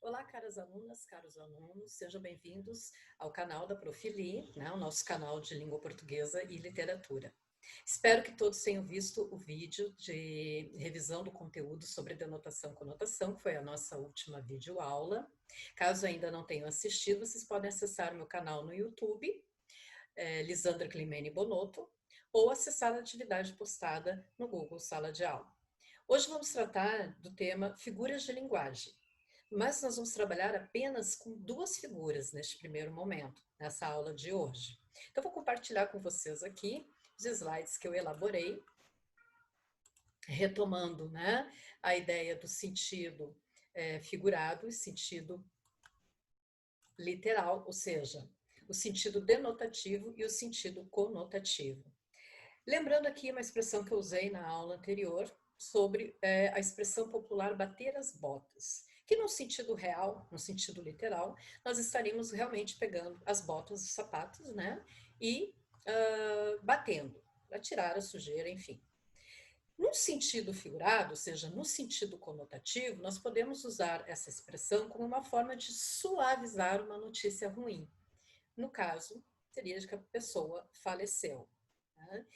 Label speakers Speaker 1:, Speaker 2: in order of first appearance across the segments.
Speaker 1: Olá, caras alunas, caros alunos, sejam bem-vindos ao canal da Profili, né, o nosso canal de língua portuguesa e literatura. Espero que todos tenham visto o vídeo de revisão do conteúdo sobre denotação e conotação, que foi a nossa última videoaula. Caso ainda não tenham assistido, vocês podem acessar o meu canal no YouTube, Lisandra Climene Bonotto, ou acessar a atividade postada no Google Sala de Aula. Hoje vamos tratar do tema figuras de linguagem. Mas nós vamos trabalhar apenas com duas figuras neste primeiro momento, nessa aula de hoje. Então, vou compartilhar com vocês aqui os slides que eu elaborei, retomando, né, a ideia do sentido figurado e sentido literal, ou seja, o sentido denotativo e o sentido conotativo. Lembrando aqui uma expressão que eu usei na aula anterior sobre a expressão popular bater as botas, que no sentido real, no sentido literal, nós estaríamos realmente pegando as botas, os sapatos, né, e batendo, para tirar a sujeira, enfim. No sentido figurado, ou seja, no sentido conotativo, nós podemos usar essa expressão como uma forma de suavizar uma notícia ruim. No caso, seria de que a pessoa faleceu. Né?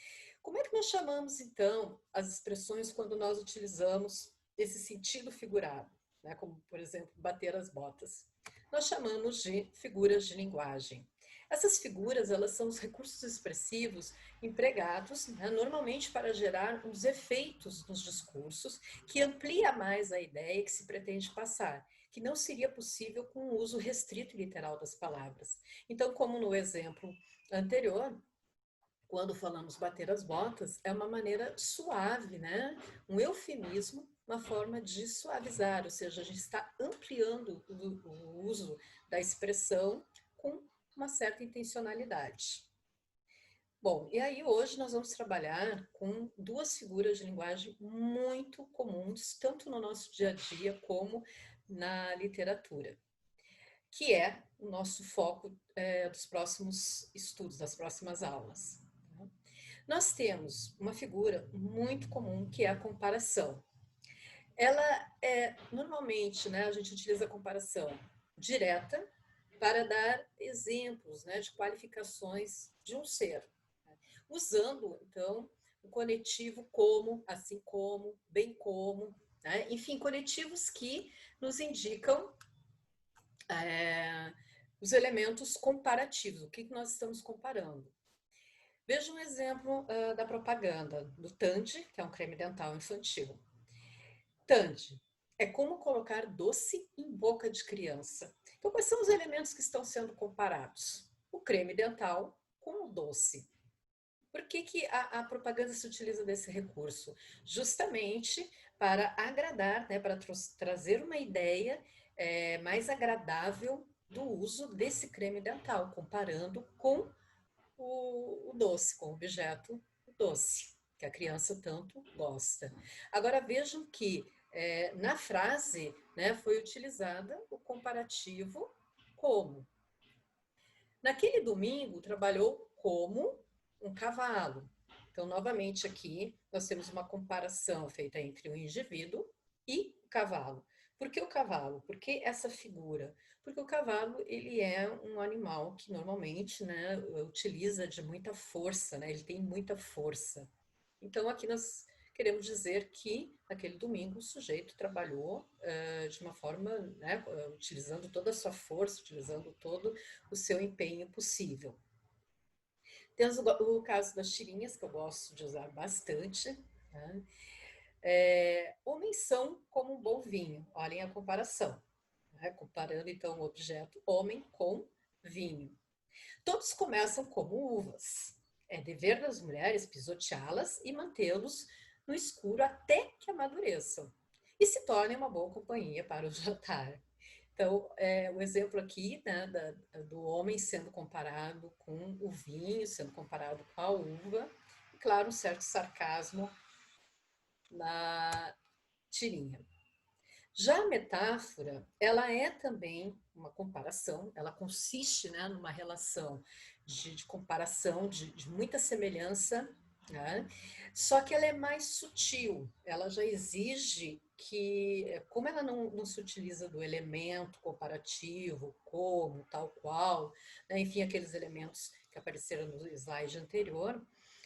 Speaker 1: Como é que nós chamamos, então, as expressões quando nós utilizamos esse sentido figurado, né? Como, por exemplo, bater as botas? Nós chamamos de figuras de linguagem. Essas figuras, elas são os recursos expressivos empregados, né, normalmente para gerar uns efeitos nos discursos que amplia mais a ideia que se pretende passar, que não seria possível com o uso restrito e literal das palavras. Então, como no exemplo anterior, quando falamos bater as botas, é uma maneira suave, né? Um eufemismo, uma forma de suavizar, ou seja, a gente está ampliando o uso da expressão com uma certa intencionalidade. Bom, e aí hoje nós vamos trabalhar com duas figuras de linguagem muito comuns, tanto no nosso dia a dia como na literatura, que é o nosso foco dos próximos estudos, das próximas aulas. Nós temos uma figura muito comum que é a comparação. Ela é, normalmente, né, a gente utiliza a comparação direta para dar exemplos, né, de qualificações de um ser, né, usando, então, o conectivo como, assim como, bem como, né, enfim, conectivos que nos indicam os elementos comparativos, o que nós estamos comparando. Veja um exemplo da propaganda do Tandy, que é um creme dental infantil. Tandy é como colocar doce em boca de criança. Então, quais são os elementos que estão sendo comparados? O creme dental com o doce. Por que a propaganda se utiliza desse recurso? Justamente para agradar, né, para trazer uma ideia mais agradável do uso desse creme dental, comparando com o doce, com o objeto doce, que a criança tanto gosta. Agora vejam que na frase, né, foi utilizada o comparativo como. Naquele domingo trabalhou como um cavalo. Então, novamente aqui, nós temos uma comparação feita entre o indivíduo e o cavalo. Por que o cavalo? Por que essa figura? Porque o cavalo, ele é um animal que normalmente, né, utiliza de muita força, né? Ele tem muita força. Então, aqui nós queremos dizer que naquele domingo o sujeito trabalhou de uma forma, né, utilizando toda a sua força, utilizando todo o seu empenho possível. Temos o caso das tirinhas, que eu gosto de usar bastante. Né? Homens são como um bom vinho, olhem a comparação. Né? Comparando então o objeto homem com vinho. Todos começam como uvas. É dever das mulheres pisoteá-las e mantê-los no escuro até que amadureçam e se tornem uma boa companhia para o jantar. Então, o exemplo aqui, né, do homem sendo comparado com o vinho, sendo comparado com a uva, e claro, um certo sarcasmo na tirinha. Já a metáfora, ela é também uma comparação, ela consiste, né, numa relação de comparação, de muita semelhança, né? Só que ela é mais sutil, ela já exige que, como ela não se utiliza do elemento comparativo, como, tal qual, né, enfim, aqueles elementos que apareceram no slide anterior,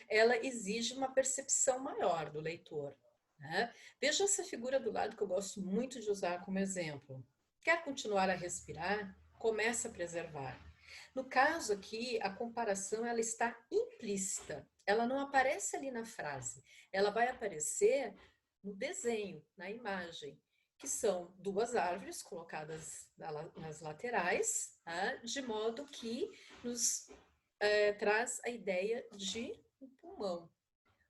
Speaker 1: ela exige uma percepção maior do leitor, né? Veja essa figura do lado que eu gosto muito de usar como exemplo. Quer continuar a respirar? Começa a preservar. No caso aqui, a comparação ela está implícita, ela não aparece ali na frase, ela vai aparecer no desenho, na imagem, que são duas árvores colocadas nas laterais, tá? De modo que nos traz a ideia de um pulmão.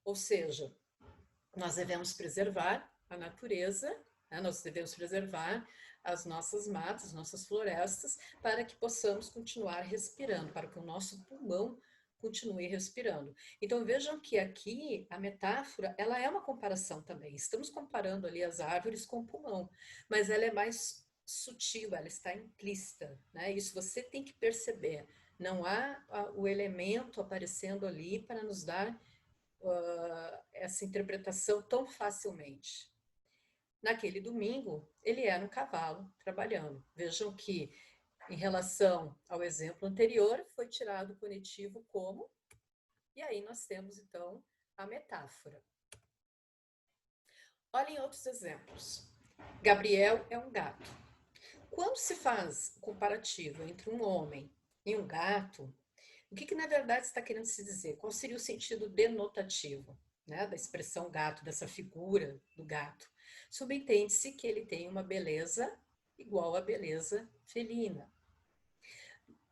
Speaker 1: Ou seja, nós devemos preservar a natureza, né? Nós devemos preservar as nossas matas, nossas florestas, para que possamos continuar respirando, para que o nosso pulmão continue respirando. Então vejam que aqui a metáfora, ela é uma comparação também. Estamos comparando ali as árvores com o pulmão, mas ela é mais sutil, ela está implícita, né? Isso você tem que perceber. Não há o elemento aparecendo ali para nos dar essa interpretação tão facilmente. Naquele domingo, ele era um cavalo trabalhando. Vejam que, em relação ao exemplo anterior, foi tirado o conectivo como, e aí nós temos então a metáfora. Olhem outros exemplos. Gabriel é um gato. Quando se faz o comparativo entre um homem e um gato, o que na verdade está querendo se dizer? Qual seria o sentido denotativo, né, da expressão gato, dessa figura do gato? Subentende-se que ele tem uma beleza igual à beleza felina.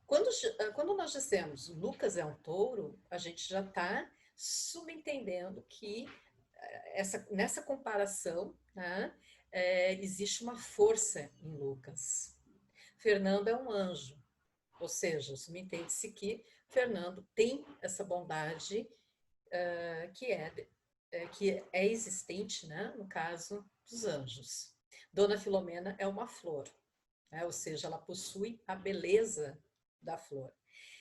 Speaker 1: Quando nós dissemos Lucas é um touro, a gente já está subentendendo que nessa comparação, né, existe uma força em Lucas. Fernando é um anjo, ou seja, subentende-se que Fernando tem essa bondade que é existente, né, no caso dos anjos. Dona Filomena é uma flor, né, ou seja, ela possui a beleza da flor.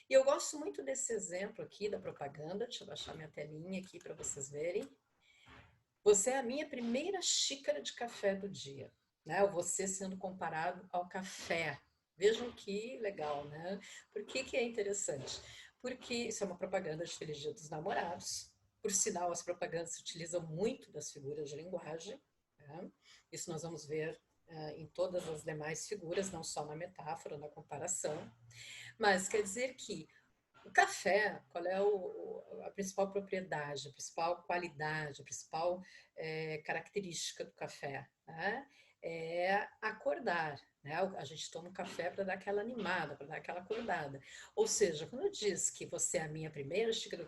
Speaker 1: E eu gosto muito desse exemplo aqui da propaganda, deixa eu baixar minha telinha aqui para vocês verem. Você é a minha primeira xícara de café do dia, né? Você sendo comparado ao café. Vejam que legal, né? Por que é interessante? Porque isso é uma propaganda de Feliz Dia dos Namorados. Por sinal, as propagandas utilizam muito das figuras de linguagem. Né? Isso nós vamos ver em todas as demais figuras, não só na metáfora, na comparação. Mas quer dizer que o café, qual é a principal propriedade, a principal qualidade, a principal característica do café? Né? É acordar. Né? A gente toma um café para dar aquela animada, para dar aquela acordada. Ou seja, quando eu diz que você é a minha primeira xícara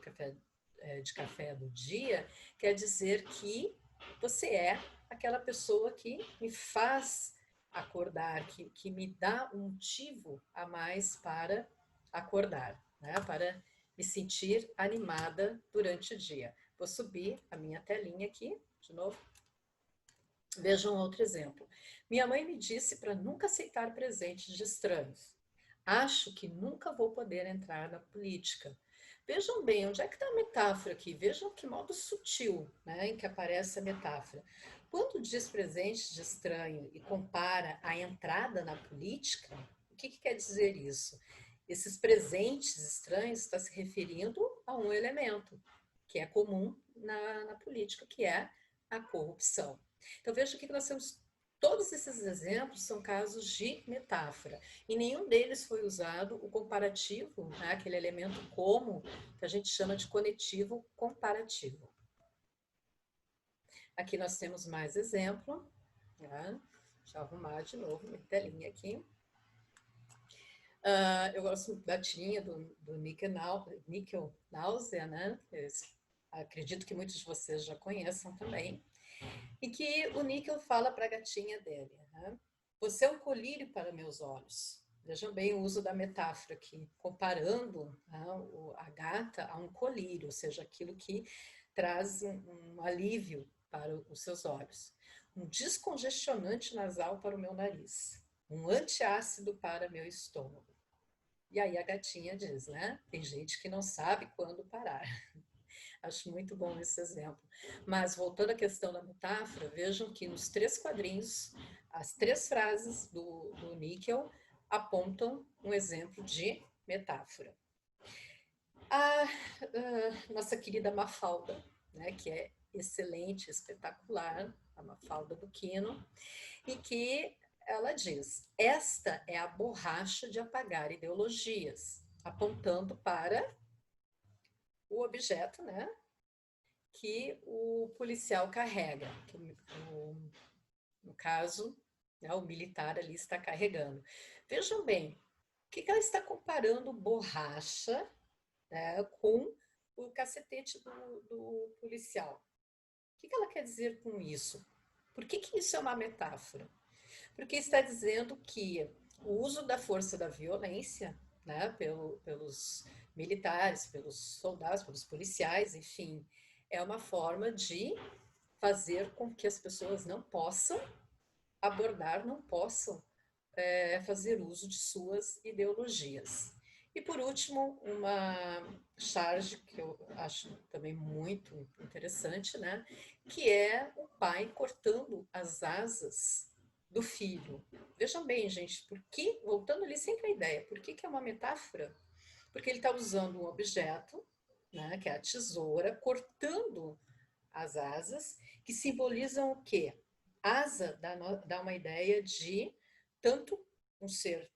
Speaker 1: de café do dia, quer dizer que você é aquela pessoa que me faz acordar, que me dá um motivo a mais para acordar, né? Para me sentir animada durante o dia. Vou subir a minha telinha aqui, de novo. Vejam outro exemplo. Minha mãe me disse para nunca aceitar presentes de estranhos. Acho que nunca vou poder entrar na política. Vejam bem, onde é que está a metáfora aqui? Vejam que modo sutil, né, em que aparece a metáfora. Quando diz presente de estranho e compara a entrada na política, o que quer dizer isso? Esses presentes estranhos está se referindo a um elemento que é comum na política, que é a corrupção. Então veja que nós temos todos esses exemplos são casos de metáfora. E nenhum deles foi usado o comparativo, né, aquele elemento como, que a gente chama de conectivo comparativo. Aqui nós temos mais exemplo. Né? Deixa eu arrumar de novo minha telinha aqui. Eu gosto da tirinha do Níquel Náusea, né? Eu acredito que muitos de vocês já conheçam também. E que o Níquel fala para a gatinha dele, né? Você é um colírio para meus olhos. Vejam bem o uso da metáfora aqui, comparando, né, a gata a um colírio, ou seja, aquilo que traz um alívio para os seus olhos. Um descongestionante nasal para o meu nariz. Um antiácido para meu estômago. E aí a gatinha diz, né? Tem gente que não sabe quando parar. Acho muito bom esse exemplo. Mas, voltando à questão da metáfora, vejam que nos 3 quadrinhos, as 3 frases do Níquel apontam um exemplo de metáfora. A nossa querida Mafalda, né, que é excelente, espetacular, a Mafalda do Quino, e que ela diz: esta é a borracha de apagar ideologias, apontando para o objeto, né, que o policial carrega, que no caso, né, o militar ali está carregando. Vejam bem, o que ela está comparando borracha, né, com o cacetete do policial? O que ela quer dizer com isso? Por que isso é uma metáfora? Porque está dizendo que o uso da força da violência, né, pelos militares, pelos soldados, pelos policiais, enfim, é uma forma de fazer com que as pessoas não possam abordar, não possam fazer uso de suas ideologias. E por último, uma charge que eu acho também muito interessante, né? Que é o pai cortando as asas do filho. Vejam bem, gente, porque, voltando ali sempre à ideia, por que é uma metáfora? Porque ele está usando um objeto, né, que é a tesoura, cortando as asas, que simbolizam o quê? Asa dá uma ideia de tanto um ser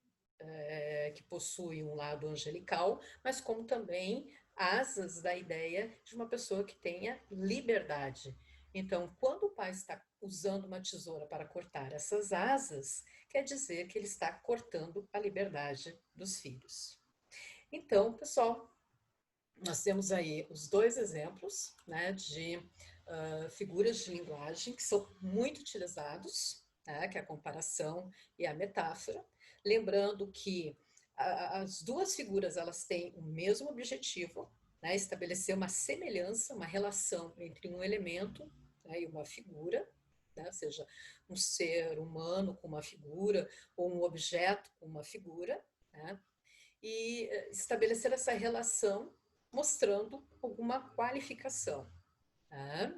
Speaker 1: que possui um lado angelical, mas como também asas da ideia de uma pessoa que tenha liberdade. Então, quando o pai está usando uma tesoura para cortar essas asas, quer dizer que ele está cortando a liberdade dos filhos. Então, pessoal, nós temos aí os 2 exemplos, né, de figuras de linguagem que são muito utilizados, né, que é a comparação e a metáfora. Lembrando que as 2 figuras elas têm o mesmo objetivo, né, estabelecer uma semelhança, uma relação entre um elemento, né, e uma figura, né, ou seja, um ser humano com uma figura ou um objeto com uma figura, né, e estabelecer essa relação mostrando alguma qualificação.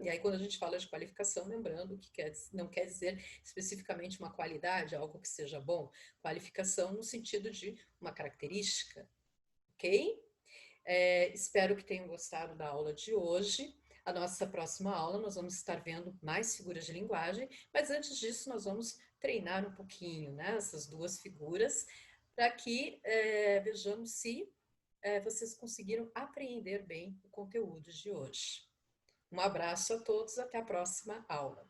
Speaker 1: E aí, quando a gente fala de qualificação, lembrando que não quer dizer especificamente uma qualidade, algo que seja bom, qualificação no sentido de uma característica, ok? Espero que tenham gostado da aula de hoje. A nossa próxima aula nós vamos estar vendo mais figuras de linguagem, mas antes disso nós vamos treinar um pouquinho, né, essas 2 figuras, para que vejamos se vocês conseguiram apreender bem o conteúdo de hoje. Um abraço a todos, até a próxima aula.